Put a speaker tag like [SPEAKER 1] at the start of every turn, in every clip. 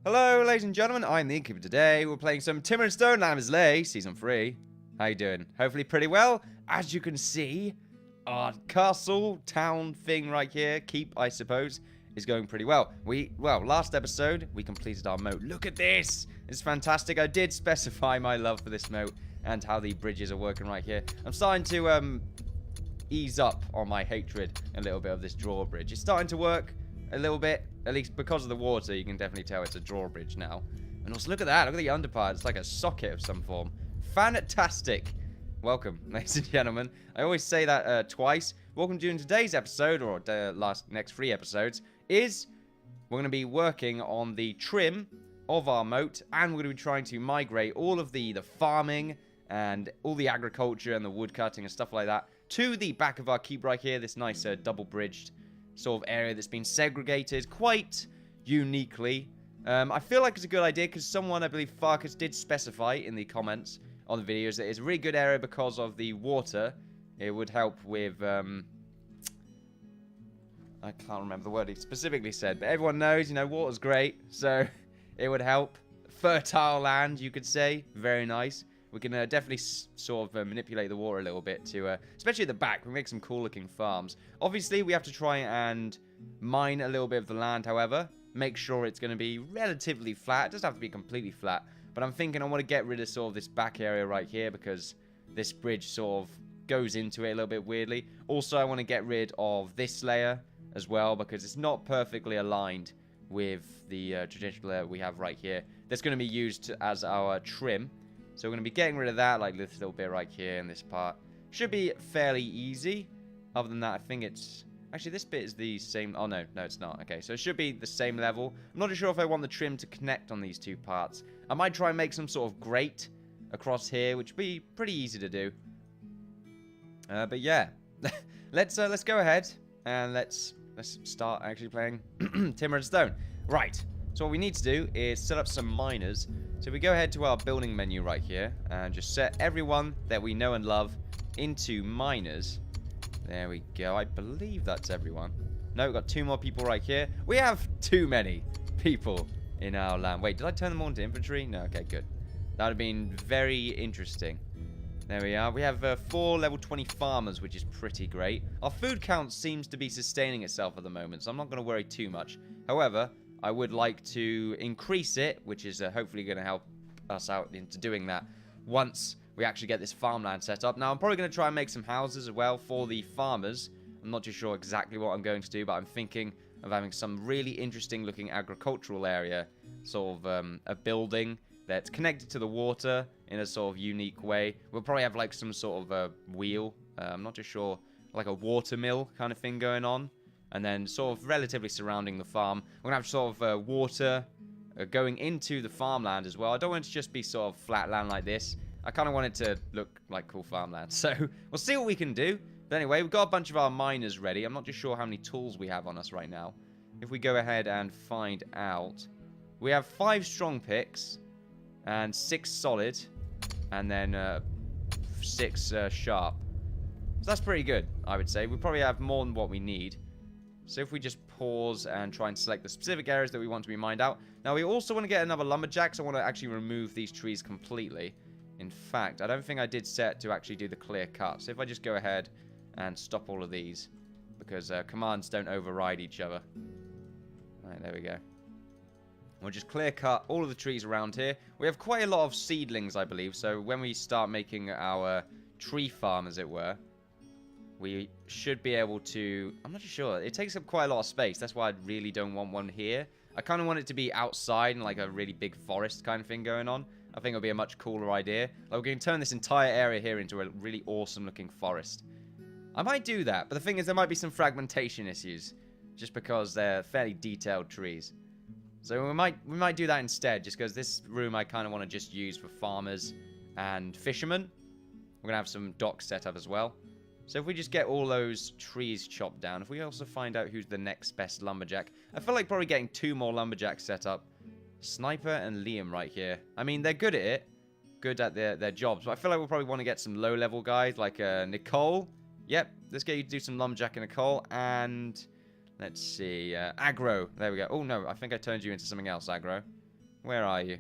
[SPEAKER 1] Hello, ladies and gentlemen, I'm the Innkeeper. Today, we're playing some Timber and Stone, Land of Islay, Season 3. How you doing? Hopefully pretty well. As you can see, our castle, town thing right here, keep, I suppose, is going pretty well. Last episode, we completed our moat. Look at this! It's fantastic. I did specify my love for this moat and how the bridges are working right here. I'm starting to, ease up on my hatred a little bit of this drawbridge. It's starting to work a little bit, at least because of the water. You can definitely tell it's a drawbridge now. And also look at that, look at the underpart. It's like a socket of some form. Fantastic. Welcome, ladies and gentlemen. I always say that twice. Welcome to today's episode, or the next 3 episodes, is we're going to be working on the trim of our moat, and we're going to be trying to migrate all of the farming and all the agriculture and the wood cutting and stuff like that to the back of our keep right here, this nice double-bridged sort of area that's been segregated quite uniquely. I feel like it's a good idea because someone, I believe Farkas, did specify in the comments on the videos that it's a really good area because of the water. It would help with, I can't remember the word he specifically said, but everyone knows, you know, water's great, so it would help. Fertile land, you could say. Very nice. We can definitely sort of manipulate the water a little bit to, especially at the back, we make some cool looking farms. Obviously, we have to try and mine a little bit of the land, however. Make sure it's going to be relatively flat. It doesn't have to be completely flat. But I'm thinking I want to get rid of sort of this back area right here because this bridge sort of goes into it a little bit weirdly. Also, I want to get rid of this layer as well because it's not perfectly aligned with the traditional layer we have right here. That's going to be used as our trim. So we're going to be getting rid of that, like this little bit right here in this part. Should be fairly easy. Other than that, I think it's... Actually, this bit is the same... Oh, no, it's not. Okay, so it should be the same level. I'm not too sure if I want the trim to connect on these two parts. I might try and make some sort of grate across here, which would be pretty easy to do. But yeah, let's go ahead and let's start actually playing Timber and Stone. Right. So what we need to do is set up some miners. So we go ahead to our building menu right here and just set everyone that we know and love into miners. There we go. I believe that's everyone. No, we've got 2 more people right here. We have too many people in our land. Wait, did I turn them all into infantry? No, okay, good. That would have been very interesting. There we are. We have 4 level 20 farmers, which is pretty great. Our food count seems to be sustaining itself at the moment, so I'm not going to worry too much. However, I would like to increase it, which is hopefully going to help us out into doing that once we actually get this farmland set up. Now, I'm probably going to try and make some houses as well for the farmers. I'm not too sure exactly what I'm going to do, but I'm thinking of having some really interesting looking agricultural area, sort of a building that's connected to the water in a sort of unique way. We'll probably have like some sort of a wheel, I'm not too sure, like a water mill kind of thing going on. And then sort of relatively surrounding the farm. We're going to have sort of water going into the farmland as well. I don't want it to just be sort of flat land like this. I kind of want it to look like cool farmland. So we'll see what we can do. But anyway, we've got a bunch of our miners ready. I'm not too sure how many tools we have on us right now. If we go ahead and find out. We have 5 strong picks. And 6 solid. And then 6 sharp. So that's pretty good, I would say. We probably have more than what we need. So if we just pause and try and select the specific areas that we want to be mined out. Now, we also want to get another lumberjack, so I want to actually remove these trees completely. In fact, I don't think I did set to actually do the clear cut. So if I just go ahead and stop all of these, because commands don't override each other. Alright, there we go. We'll just clear cut all of the trees around here. We have quite a lot of seedlings, I believe. So when we start making our tree farm, as it were, we should be able to... I'm not too sure. It takes up quite a lot of space. That's why I really don't want one here. I kind of want it to be outside in like a really big forest kind of thing going on. I think it'll be a much cooler idea. Like, we're going to turn this entire area here into a really awesome looking forest. I might do that, but the thing is there might be some fragmentation issues. Just because they're fairly detailed trees. So we might do that instead. Just because this room I kind of want to just use for farmers and fishermen. We're going to have some docks set up as well. So if we just get all those trees chopped down, if we also find out who's the next best lumberjack, I feel like probably getting 2 more lumberjacks set up. Sniper and Liam right here. I mean, they're good at it. Good at their jobs. But I feel like we'll probably want to get some low-level guys like Nicole. Yep, let's get you to do some lumberjack and Nicole. And let's see, Aggro. There we go. Oh, no, I think I turned you into something else, Aggro. Where are you?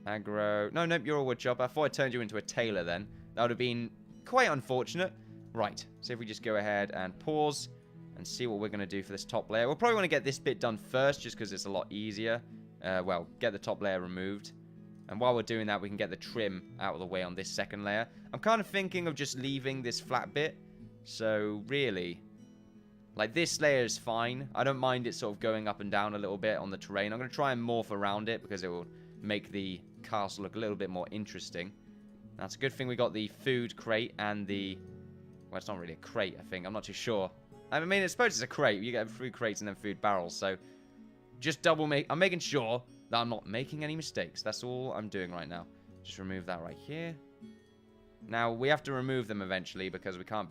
[SPEAKER 1] Aggro. No, nope, you're a woodchopper. I thought I turned you into a tailor then. That would have been quite unfortunate. Right, so if we just go ahead and pause and see what we're going to do for this top layer. We'll probably want to get this bit done first just because it's a lot easier. Well, get the top layer removed. And while we're doing that, we can get the trim out of the way on this second layer. I'm kind of thinking of just leaving this flat bit. So, really, like, this layer is fine. I don't mind it sort of going up and down a little bit on the terrain. I'm going to try and morph around it because it will make the castle look a little bit more interesting. That's a good thing we got the food crate and the... Well, it's not really a crate, I think. I'm not too sure. I mean, I suppose it's a crate. You get food crates and then food barrels. So, just I'm making sure that I'm not making any mistakes. That's all I'm doing right now. Just remove that right here. Now, we have to remove them eventually because we can't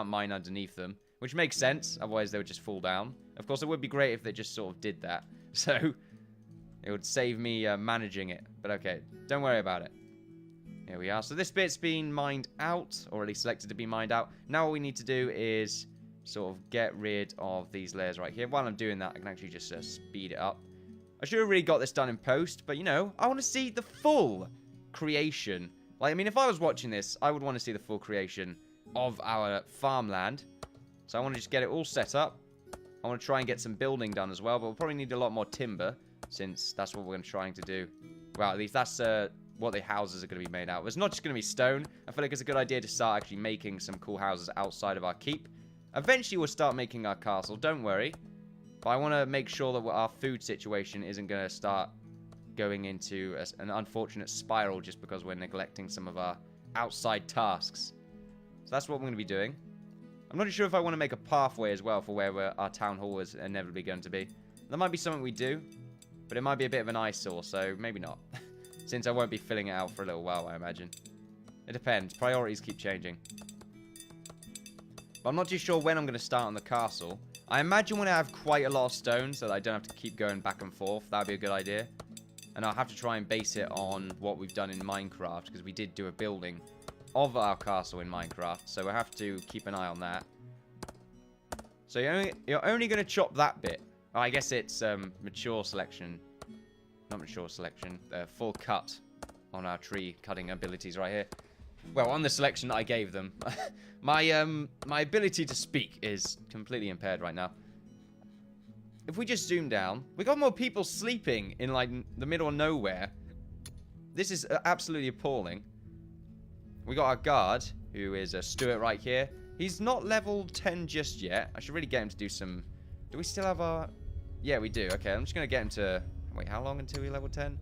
[SPEAKER 1] mine underneath them. Which makes sense. Otherwise, they would just fall down. Of course, it would be great if they just sort of did that. So, it would save me managing it. But okay, don't worry about it. Here we are. So this bit's been mined out, or at least selected to be mined out. Now what we need to do is sort of get rid of these layers right here. While I'm doing that, I can actually just speed it up. I should have really got this done in post, but you know, I want to see the full creation. Like, I mean, if I was watching this, I would want to see the full creation of our farmland. So I want to just get it all set up. I want to try and get some building done as well, but we'll probably need a lot more timber, since that's what we're trying to do. Well, at least that's what the houses are going to be made out of. It's not just going to be stone. I feel like it's a good idea to start actually making some cool houses outside of our keep. Eventually, we'll start making our castle. Don't worry. But I want to make sure that our food situation isn't going to start going into an unfortunate spiral just because we're neglecting some of our outside tasks. So that's what we're going to be doing. I'm not sure if I want to make a pathway as well for where our town hall is inevitably going to be. That might be something we do, but it might be a bit of an eyesore, so maybe not. Since I won't be filling it out for a little while, I imagine. It depends. Priorities keep changing. But I'm not too sure when I'm going to start on the castle. I imagine when I have quite a lot of stone so that I don't have to keep going back and forth. That would be a good idea. And I'll have to try and base it on what we've done in Minecraft, because we did do a building of our castle in Minecraft. So we'll have to keep an eye on that. So you're only going to chop that bit. Oh, I guess it's mature selection. Not mature selection. Full cut on our tree cutting abilities right here. Well, on the selection that I gave them. my ability to speak is completely impaired right now. If we just zoom down, we got more people sleeping in like the middle of nowhere. This is absolutely appalling. We got our guard, who is Stuart right here. He's not level 10 just yet. I should really get him to do some... Do we still have our... Yeah, we do. Okay, I'm just going to get him to... Wait, how long until we level 10?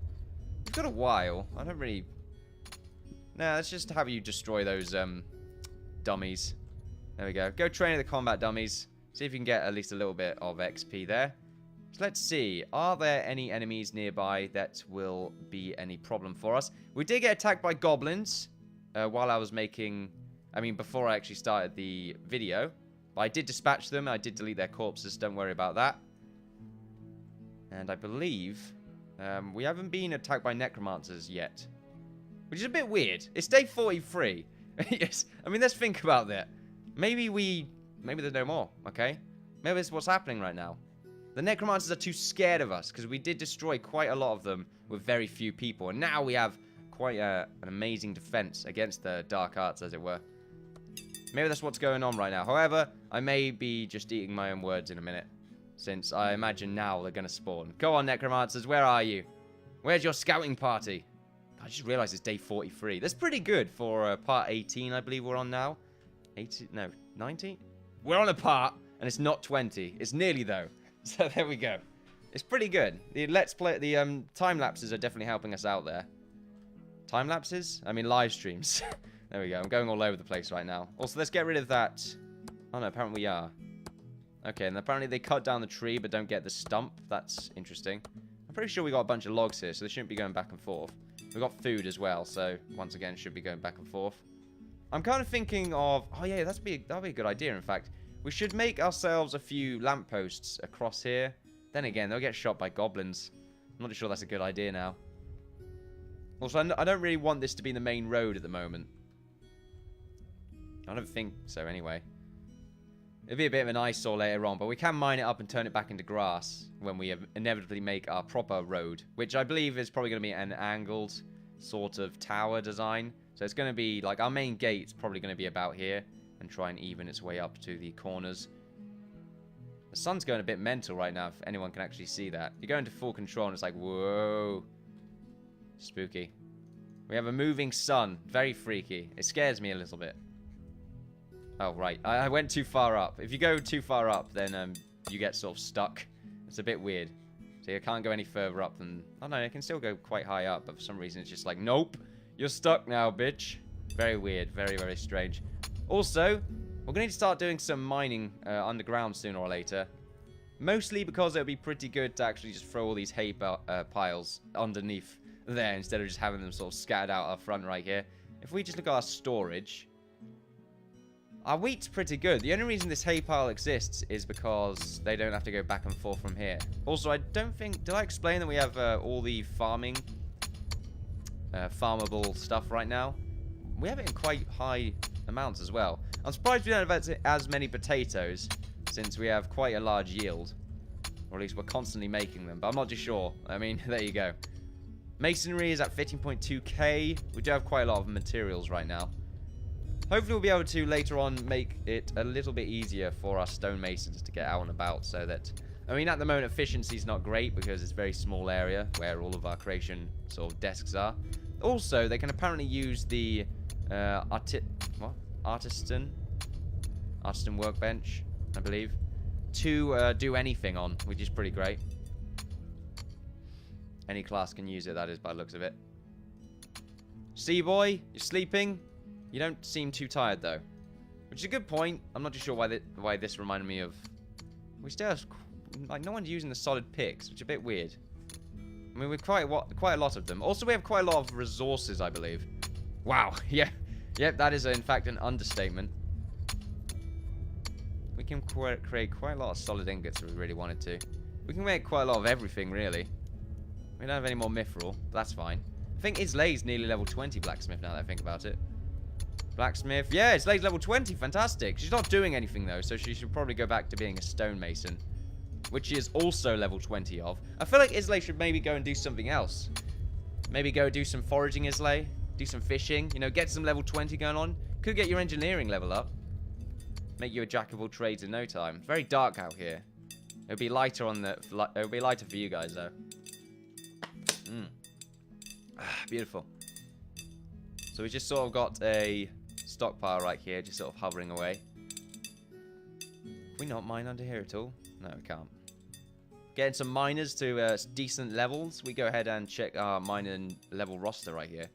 [SPEAKER 1] We've got a while. I don't really... Nah, let's just have you destroy those dummies. There we go. Go train the combat dummies. See if you can get at least a little bit of XP there. So let's see. Are there any enemies nearby that will be any problem for us? We did get attacked by goblins while I was making... I mean, before I actually started the video. But I did dispatch them. I did delete their corpses. Don't worry about that. And I believe we haven't been attacked by necromancers yet. Which is a bit weird. It's day 43. Yes. I mean, let's think about that. Maybe there's no more, okay? Maybe it's what's happening right now. The necromancers are too scared of us because we did destroy quite a lot of them with very few people. And now we have quite an amazing defense against the dark arts, as it were. Maybe that's what's going on right now. However, I may be just eating my own words in a minute. Since I imagine now they're going to spawn. Go on, necromancers. Where are you? Where's your scouting party? I just realized it's day 43. That's pretty good for part 18, I believe we're on now. 18? No, 19? We're on a part, and it's not 20. It's nearly, though. So there we go. It's pretty good. The Let's Play, the time lapses are definitely helping us out there. Time lapses? I mean live streams. There we go. I'm going all over the place right now. Also, let's get rid of that. Oh, no, apparently we are. Okay, and apparently they cut down the tree but don't get the stump. That's interesting. I'm pretty sure we got a bunch of logs here, so they shouldn't be going back and forth. We've got food as well, so once again, should be going back and forth. I'm kind of thinking of... Oh, yeah, that'd be a good idea, in fact. We should make ourselves a few lampposts across here. Then again, they'll get shot by goblins. I'm not sure that's a good idea now. Also, I don't really want this to be the main road at the moment. I don't think so, anyway. It'll be a bit of an eyesore later on, but we can mine it up and turn it back into grass when we inevitably make our proper road, which I believe is probably going to be an angled sort of tower design. So it's going to be like our main gate's probably going to be about here and try and even its way up to the corners. The sun's going a bit mental right now, if anyone can actually see that. You go into full control and it's like, whoa. Spooky. We have a moving sun. Very freaky. It scares me a little bit. Oh, right. I went too far up. If you go too far up, then you get sort of stuck. It's a bit weird. So you can't go any further up than... Oh, no, it can still go quite high up, but for some reason it's just like, nope. You're stuck now, bitch. Very weird. Very, very strange. Also, we're going to need to start doing some mining underground sooner or later. Mostly because it would be pretty good to actually just throw all these hay piles underneath there instead of just having them sort of scattered out up front right here. If we just look at our storage... Our wheat's pretty good. The only reason this hay pile exists is because they don't have to go back and forth from here. Also, I don't think... Did I explain that we have all the farming... farmable stuff right now? We have it in quite high amounts as well. I'm surprised we don't have as many potatoes, since we have quite a large yield. Or at least we're constantly making them, but I'm not too sure. I mean, there you go. Masonry is at 15.2k. We do have quite a lot of materials right now. Hopefully we'll be able to later on make it a little bit easier for our stonemasons to get out and about so that... I mean, at the moment efficiency is not great because it's a very small area where all of our creation sort of desks are. Also, they can apparently use the artisan workbench, I believe, to do anything on, which is pretty great. Any class can use it, that is, by the looks of it. Sea boy, you're sleeping? You don't seem too tired, though. Which is a good point. I'm not too sure why this reminded me of... We still have... Like, no one's using the solid picks, which is a bit weird. I mean, we've quite a lot of them. Also, we have quite a lot of resources, I believe. Wow. Yeah. Yep, that is, in fact, an understatement. We can create quite a lot of solid ingots if we really wanted to. We can make quite a lot of everything, really. We don't have any more mithril, but that's fine. I think Islay's nearly level 20 blacksmith now that I think about it. Blacksmith. Yeah, Islay's level 20. Fantastic. She's not doing anything, though, so she should probably go back to being a stonemason, which she is also level 20 of. I feel like Islay should maybe go and do something else. Maybe go do some foraging, Islay. Do some fishing. You know, get some level 20 going on. Could get your engineering level up. Make you a jack of all trades in no time. It's very dark out here. It'll be lighter on the... It'll be lighter for you guys, though. Beautiful. So we just sort of got a stockpile right here, just sort of hovering away. Can we not mine under here at all? No, we can't. Getting some miners to decent levels. We go ahead and check our mining level roster right here.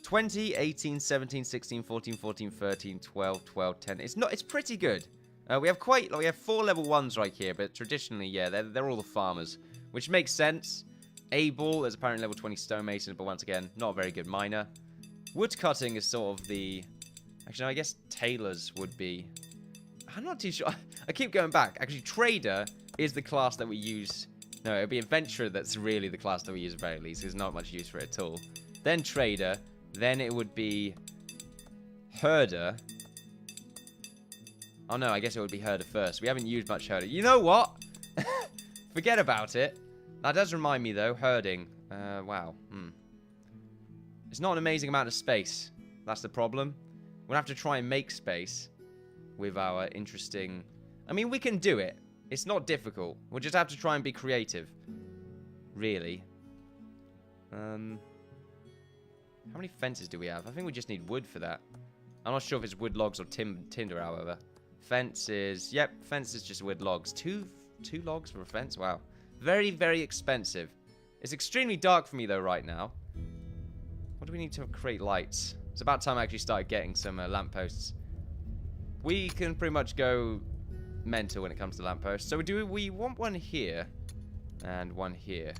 [SPEAKER 1] 20, 18, 17, 16, 14, 14, 13, 12, 12, 10. It's pretty good. We have 4 level 1s right here, but traditionally, yeah, they're all the farmers, which makes sense. Able is apparently level 20 stonemason, but once again, not a very good miner. Woodcutting is sort of the... Actually, no, I guess tailors would be... I'm not too sure. I keep going back. Actually, trader is the class that we use. No, it would be adventurer that's really the class that we use at the very least. There's not much use for it at all. Then trader. Then it would be herder. Oh no, I guess it would be herder first. We haven't used much herder. You know what? Forget about it. That does remind me though, herding. Wow. It's not an amazing amount of space. That's the problem. We'll have to try and make space with our interesting... I mean, we can do it. It's not difficult. We'll just have to try and be creative. Really. How many fences do we have? I think we just need wood for that. I'm not sure if it's wood logs or tinder, however. Fences. Yep, fence is just wood logs. Two logs for a fence? Wow. Very, very expensive. It's extremely dark for me, though, right now. What do we need to create lights? It's about time I actually started getting some lampposts. We can pretty much go mental when it comes to lampposts. So we want one here and one here.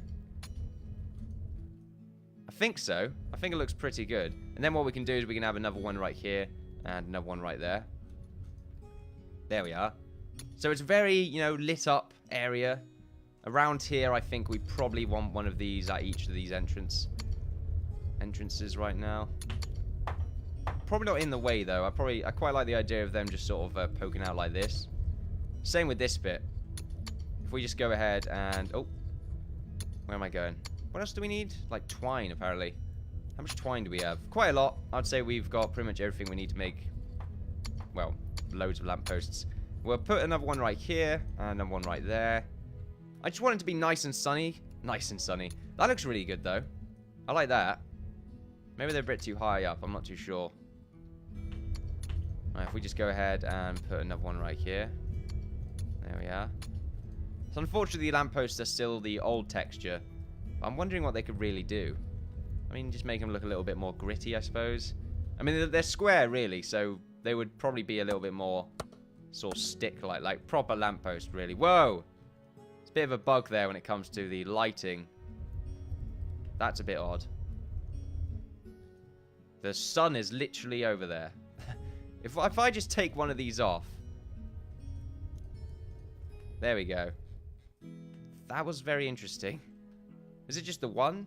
[SPEAKER 1] I think so. I think it looks pretty good. And then what we can do is we can have another one right here and another one right there. There we are. So it's a very, you know, lit up area. Around here, I think we probably want one of these at each of these entrances right now. Probably not in the way, though. I quite like the idea of them just sort of poking out like this. Same with this bit. If we just go ahead and... Oh. Where am I going? What else do we need? Like twine, apparently. How much twine do we have? Quite a lot. I'd say we've got pretty much everything we need to make, well, loads of lampposts. We'll put another one right here, and another one right there. I just want it to be nice and sunny. Nice and sunny. That looks really good, though. I like that. Maybe they're a bit too high up. I'm not too sure. Right, if we just go ahead and put another one right here. There we are. So unfortunately, the lampposts are still the old texture. I'm wondering what they could really do. I mean, just make them look a little bit more gritty, I suppose. I mean, they're square, really, so they would probably be a little bit more sort of stick-like, like proper lamppost, really. Whoa! It's a bit of a bug there when it comes to the lighting. That's a bit odd. The sun is literally over there. If I just take one of these off. There we go. That was very interesting. Is it just the one?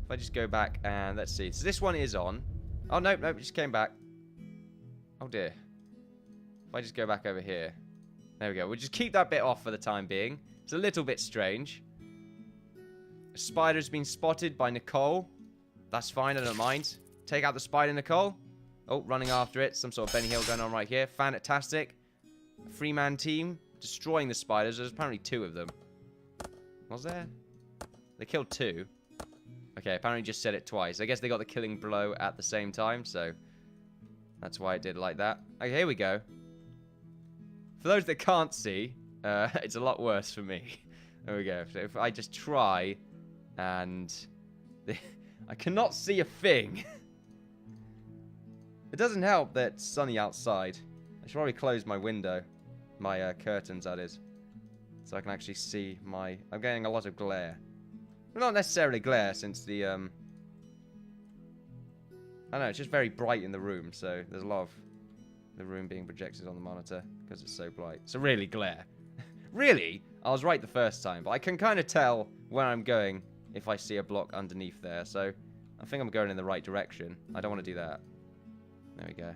[SPEAKER 1] If I just go back and let's see. So this one is on. Oh, no, it just came back. Oh, dear. If I just go back over here. There we go. We'll just keep that bit off for the time being. It's a little bit strange. A spider's been spotted by Nicole. That's fine, I don't mind. Take out the spider, Nicole. Oh, running after it. Some sort of Benny Hill going on right here. Fantastic. Three-man team. Destroying the spiders. There's apparently 2 of them. Was there? They killed 2. Okay, apparently just said it twice. I guess they got the killing blow at the same time, so that's why it did like that. Okay, here we go. For those that can't see, it's a lot worse for me. There we go. So if I just try and... I cannot see a thing. It doesn't help that it's sunny outside. I should probably close my window. My curtains, that is. So I can actually see my... I'm getting a lot of glare. Well, not necessarily glare, since the... I don't know, it's just very bright in the room, so there's a lot of the room being projected on the monitor, because it's so bright. So really, glare. Really? I was right the first time, but I can kind of tell where I'm going if I see a block underneath there, so I think I'm going in the right direction. I don't want to do that. There we go.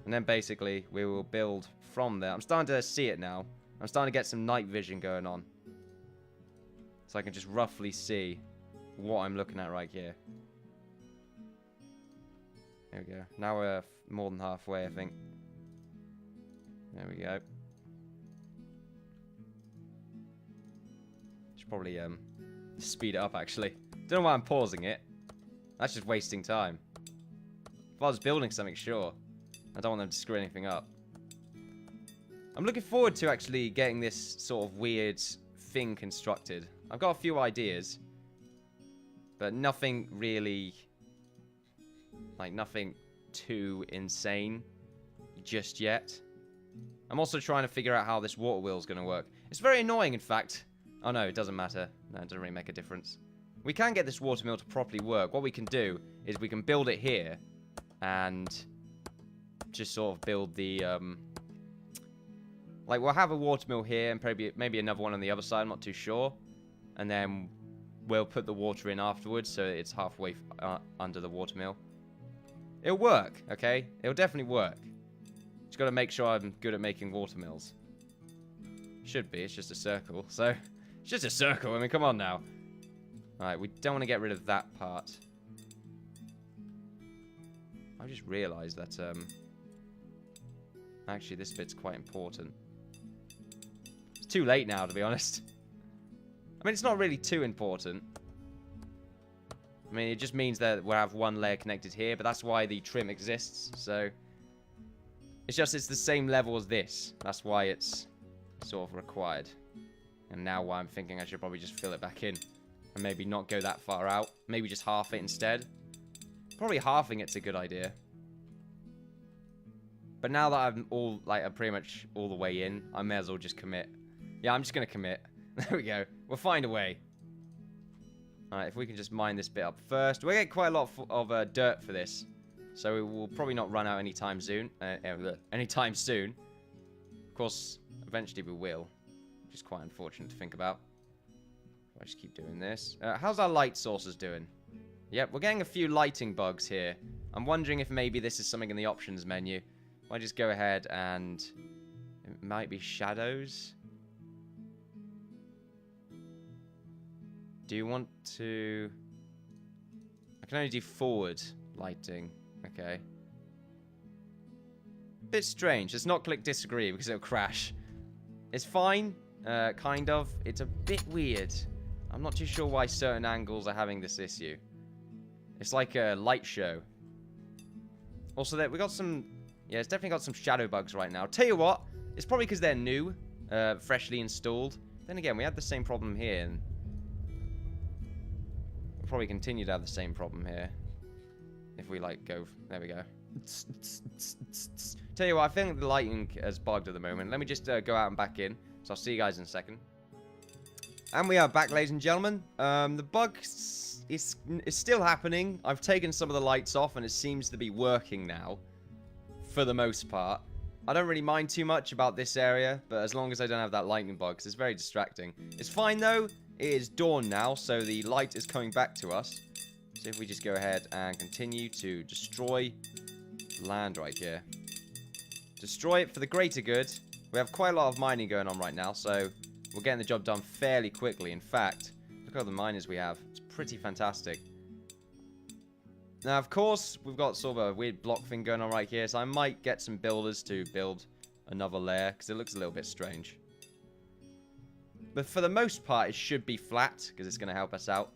[SPEAKER 1] And then basically, we will build from there. I'm starting to see it now. I'm starting to get some night vision going on. So I can just roughly see what I'm looking at right here. There we go. Now we're more than halfway, I think. There we go. Should probably speed it up, actually. Don't know why I'm pausing it. That's just wasting time. If I was building something, sure. I don't want them to screw anything up. I'm looking forward to actually getting this sort of weird thing constructed. I've got a few ideas, but nothing really, like nothing too insane just yet. I'm also trying to figure out how this water wheel is going to work. It's very annoying, in fact. Oh no, it doesn't matter. No, it doesn't really make a difference. We can get this water mill to properly work. What we can do is we can build it here and just sort of build the, like we'll have a water mill here and maybe another one on the other side, I'm not too sure. And then we'll put the water in afterwards so it's halfway under the water mill. It'll work, okay? It'll definitely work. Just got to make sure I'm good at making water mills. Should be, it's just a circle, so... It's just a circle, I mean, come on now. Alright, we don't want to get rid of that part. I just realised that, actually, this bit's quite important. It's too late now, to be honest. I mean, it's not really too important. I mean, it just means that we'll have one layer connected here, but that's why the trim exists, so... It's the same level as this. That's why it's sort of required. And now why I'm thinking I should probably just fill it back in. And maybe not go that far out. Maybe just half it instead. Probably halving it's a good idea. But now that I'm pretty much all the way in, I may as well just commit. Yeah, I'm just going to commit. There we go. We'll find a way. Alright, if we can just mine this bit up first. We'll get quite a lot of dirt for this. So it will probably not run out anytime soon. Of course, eventually we will. Which is quite unfortunate to think about. I just keep doing this. How's our light sources doing? Yep, we're getting a few lighting bugs here. I'm wondering if maybe this is something in the options menu. I just go ahead and might be shadows. Do you want to... I can only do forward lighting. Okay. Bit strange. Let's not click disagree because it'll crash. It's fine. Kind of. It's a bit weird. I'm not too sure why certain angles are having this issue. It's like a light show. Also, we got some... Yeah, it's definitely got some shadow bugs right now. Tell you what, it's probably because they're new, freshly installed. Then again, we had the same problem here. And we'll probably continue to have the same problem here. If we, like, go... There we go. Tell you what, I think the lighting is bugged at the moment. Let me just go out and back in. So I'll see you guys in a second. And we are back, ladies and gentlemen. The bug is still happening. I've taken some of the lights off and it seems to be working now. For the most part. I don't really mind too much about this area, but as long as I don't have that lightning bug, 'cause it's very distracting. It's fine though. It is dawn now, so the light is coming back to us. So if we just go ahead and continue to destroy land right here. Destroy it for the greater good. We have quite a lot of mining going on right now, so we're getting the job done fairly quickly. In fact, look at all the miners we have. It's pretty fantastic. Now, of course, we've got sort of a weird block thing going on right here, so I might get some builders to build another layer, because it looks a little bit strange. But for the most part, it should be flat, because it's going to help us out.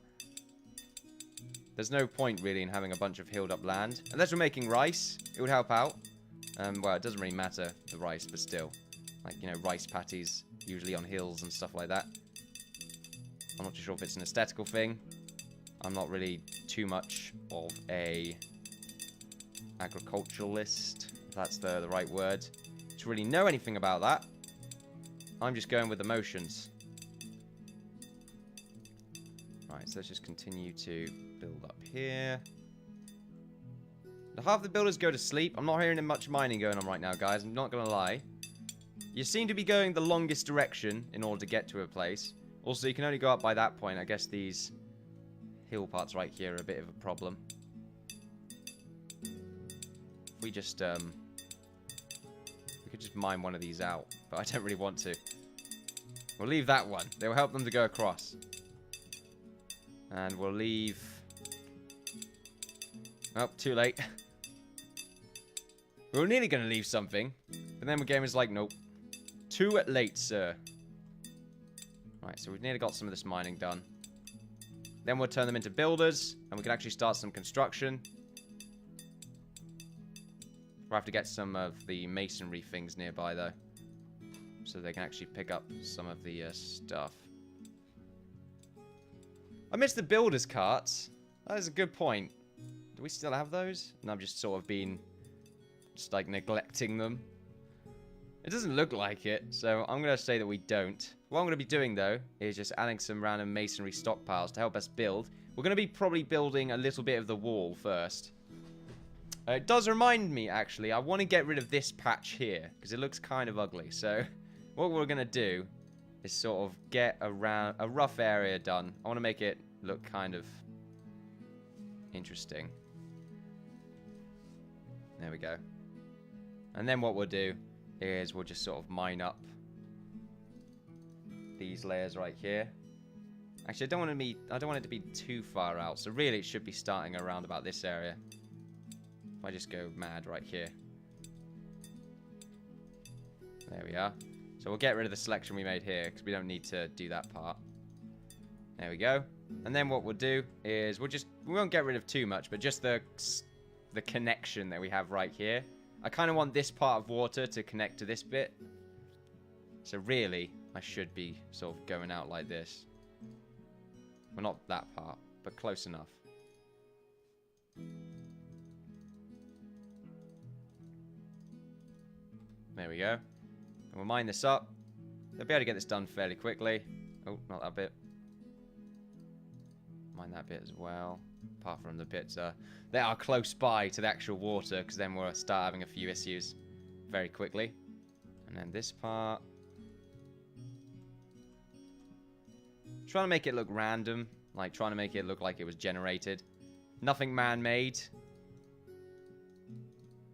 [SPEAKER 1] There's no point, really, in having a bunch of healed up land. Unless we're making rice, it would help out. Well, it doesn't really matter, the rice, but still. Like, you know, rice patties, usually on hills and stuff like that. I'm not too sure if it's an aesthetical thing. I'm not really too much of a agriculturalist, if that's the right word, to really know anything about that. I'm just going with emotions. Right, so let's just continue to build up here. Now, half the builders go to sleep. I'm not hearing much mining going on right now, guys. I'm not going to lie. You seem to be going the longest direction in order to get to a place. Also, you can only go up by that point. I guess these hill parts right here are a bit of a problem. If we just, we could just mine one of these out, but I don't really want to. We'll leave that one. They will help them to go across. And we'll leave... Oh, too late. We were nearly going to leave something, but then the game is like, nope. Too late, sir. Right, so we've nearly got some of this mining done. Then we'll turn them into builders, and we can actually start some construction. We'll have to get some of the masonry things nearby, though. So they can actually pick up some of the stuff. I missed the builder's carts. That is a good point. Do we still have those? And I'm just sort of been... just, like, neglecting them. It doesn't look like it, so I'm going to say that we don't. What I'm going to be doing, though, is just adding some random masonry stockpiles to help us build. We're going to be probably building a little bit of the wall first. It does remind me, actually, I want to get rid of this patch here, because it looks kind of ugly. So, what we're going to do is sort of get a rough area done. I want to make it look kind of interesting. There we go. And then what we'll do is we'll just sort of mine up these layers right here. Actually, I don't want it to be too far out. So really, it should be starting around about this area. If I just go mad right here. There we are. So we'll get rid of the selection we made here because we don't need to do that part. There we go. And then what we'll do is we won't get rid of too much, but just the connection that we have right here. I kind of want this part of water to connect to this bit. So really, I should be sort of going out like this. Well, not that part, but close enough. There we go. And we'll mine this up. They'll be able to get this done fairly quickly. Oh, not that bit. Mine that bit as well. Apart from the bits that are close by to the actual water, because then we'll start having a few issues very quickly. And then this part. Trying to make it look random. Like, trying to make it look like it was generated. Nothing man-made.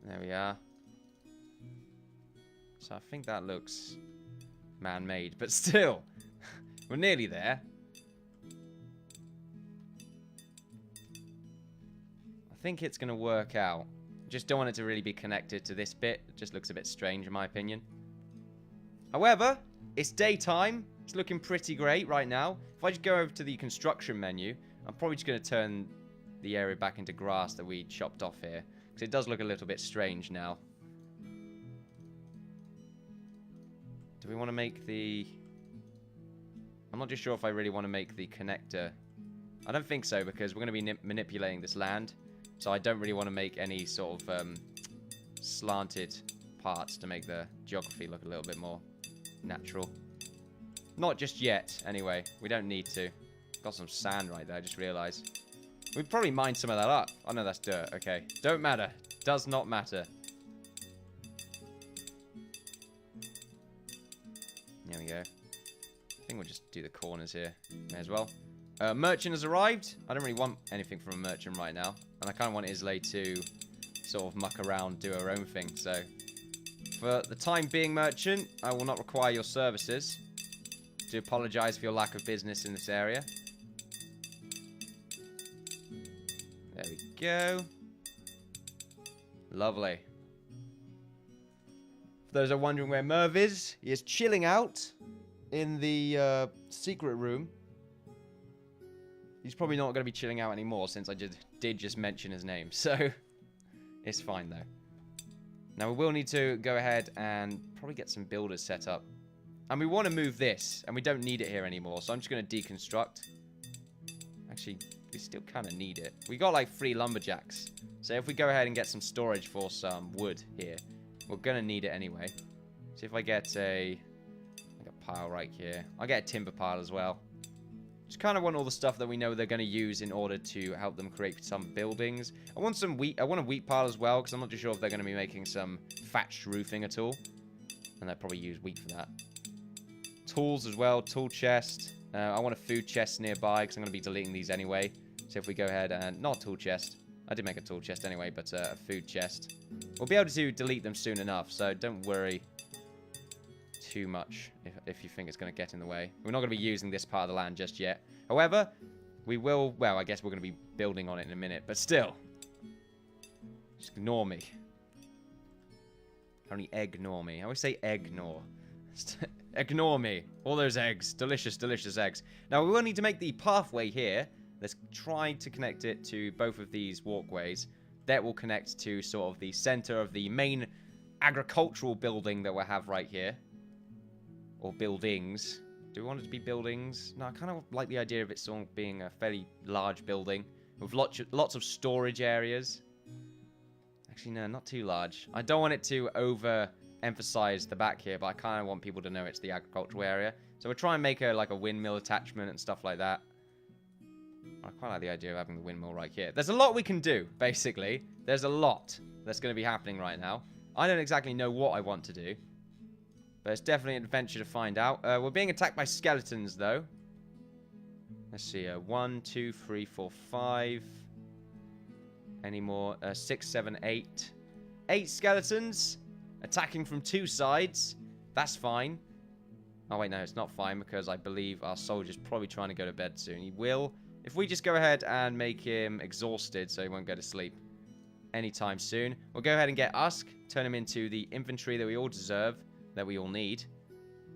[SPEAKER 1] There we are. So I think that looks man-made. But still, we're nearly there. I think it's going to work out. Just don't want it to really be connected to this bit. It just looks a bit strange in my opinion. However, it's daytime. It's looking pretty great right now. If I just go over to the construction menu, I'm probably just going to turn the area back into grass that we chopped off here. Because it does look a little bit strange now. Do we want to make the... I'm not just sure if I really want to make the connector. I don't think so, because we're going to be manipulating this land. So I don't really want to make any sort of slanted parts to make the geography look a little bit more natural. Not just yet, anyway. We don't need to. Got some sand right there, I just realised. We'd probably mine some of that up. Oh no, that's dirt. Okay. Don't matter. Does not matter. There we go. I think we'll just do the corners here. May as well. Merchant has arrived. I don't really want anything from a merchant right now. And I kind of want Islay to sort of muck around, do her own thing. So, for the time being, merchant, I will not require your services. I do apologise for your lack of business in this area. There we go. Lovely. For those who are wondering where Merv is, he is chilling out in the secret room. He's probably not going to be chilling out anymore since I did just mention his name. So, it's fine though. Now, we will need to go ahead and probably get some builders set up. And we want to move this, and we don't need it here anymore. So, I'm just going to deconstruct. Actually, we still kind of need it. We got like 3 lumberjacks. So, if we go ahead and get some storage for some wood here, we're going to need it anyway. See if I get a pile right here. I'll get a timber pile as well. Just kind of want all the stuff that we know they're going to use in order to help them create some buildings. I want some wheat. I want a wheat pile as well, because I'm not too sure if they're going to be making some thatched roofing at all. And they'll probably use wheat for that. Tools as well. Tool chest. I want a food chest nearby, because I'm going to be deleting these anyway. So if we go ahead and... Not a tool chest. I did make a tool chest anyway, but a food chest. We'll be able to delete them soon enough, so don't worry too much if you think it's going to get in the way. We're not going to be using this part of the land just yet. However, we will... Well, I guess we're going to be building on it in a minute, but still. Just ignore me. Only ignore me. I always say ignore. Ignore me. All those eggs. Delicious, delicious eggs. Now, we will need to make the pathway here. Let's try to connect it to both of these walkways. That will connect to sort of the center of the main agricultural building that we'll have right here. Or buildings. Do we want it to be buildings? No, I kind of like the idea of it sort of being a fairly large building. With lots of storage areas. Actually, no, not too large. I don't want it to overemphasize the back here, but I kind of want people to know it's the agricultural area. So we'll try and make like a windmill attachment and stuff like that. I quite like the idea of having the windmill right here. There's a lot we can do, basically. There's a lot that's going to be happening right now. I don't exactly know what I want to do. But it's definitely an adventure to find out. We're being attacked by skeletons, though. Let's see. 1, 2, 3, 4, 5. Any more? 6, 7, 8. 8 skeletons attacking from 2 sides. That's fine. Oh, wait, no, it's not fine because I believe our soldier's probably trying to go to bed soon. He will. If we just go ahead and make him exhausted so he won't go to sleep anytime soon, we'll go ahead and get Usk, turn him into the infantry that we all deserve, that we all need,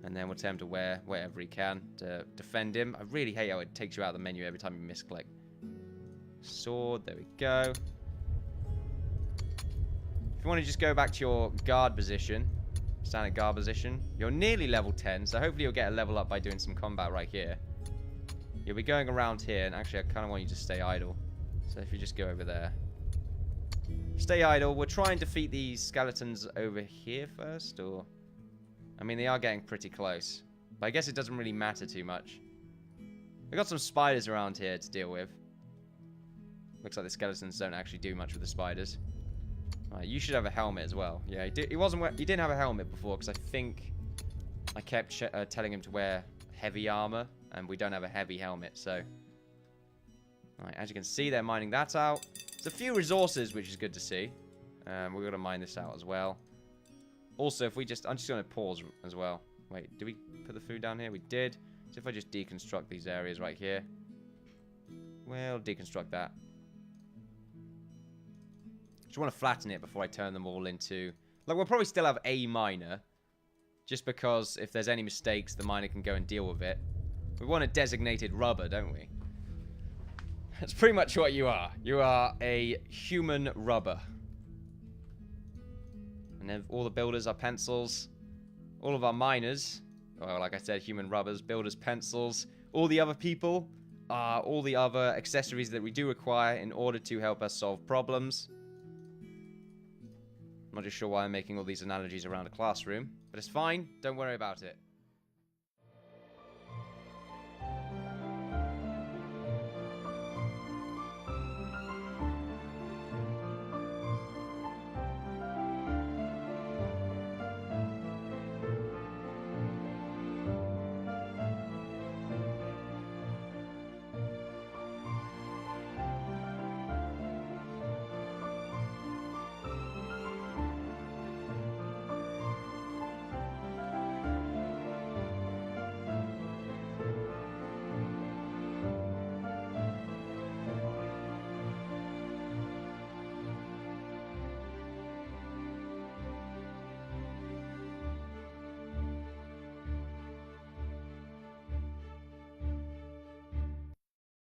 [SPEAKER 1] and then we'll tell him to wear whatever he can to defend him. I really hate how it takes you out of the menu every time you misclick. Sword, there we go. If you want to just go back to your guard position, standard guard position, you're nearly level 10, so hopefully you'll get a level up by doing some combat right here. You'll be going around here, and actually I kind of want you to stay idle. So if you just go over there. Stay idle. We'll try and defeat these skeletons over here first, or... I mean, they are getting pretty close. But I guess it doesn't really matter too much. We've got some spiders around here to deal with. Looks like the skeletons don't actually do much with the spiders. Right, you should have a helmet as well. Yeah, he didn't have a helmet before, because I think I kept telling him to wear heavy armor. And we don't have a heavy helmet, so... Alright, as you can see, they're mining that out. There's a few resources, which is good to see. We've got to mine this out as well. Also, if we just... I'm just going to pause as well. Wait, did we put the food down here? We did. So if I just deconstruct these areas right here. We'll deconstruct that. Just want to flatten it before I turn them all into... Like, we'll probably still have a miner. Just because if there's any mistakes, the miner can go and deal with it. We want a designated rubber, don't we? That's pretty much what you are. You are a human rubber. And then all the builders are pencils. All of our miners, well, like I said, human rubbers, builders, pencils. All the other people are all the other accessories that we do require in order to help us solve problems. I'm not just sure why I'm making all these analogies around a classroom, but it's fine. Don't worry about it.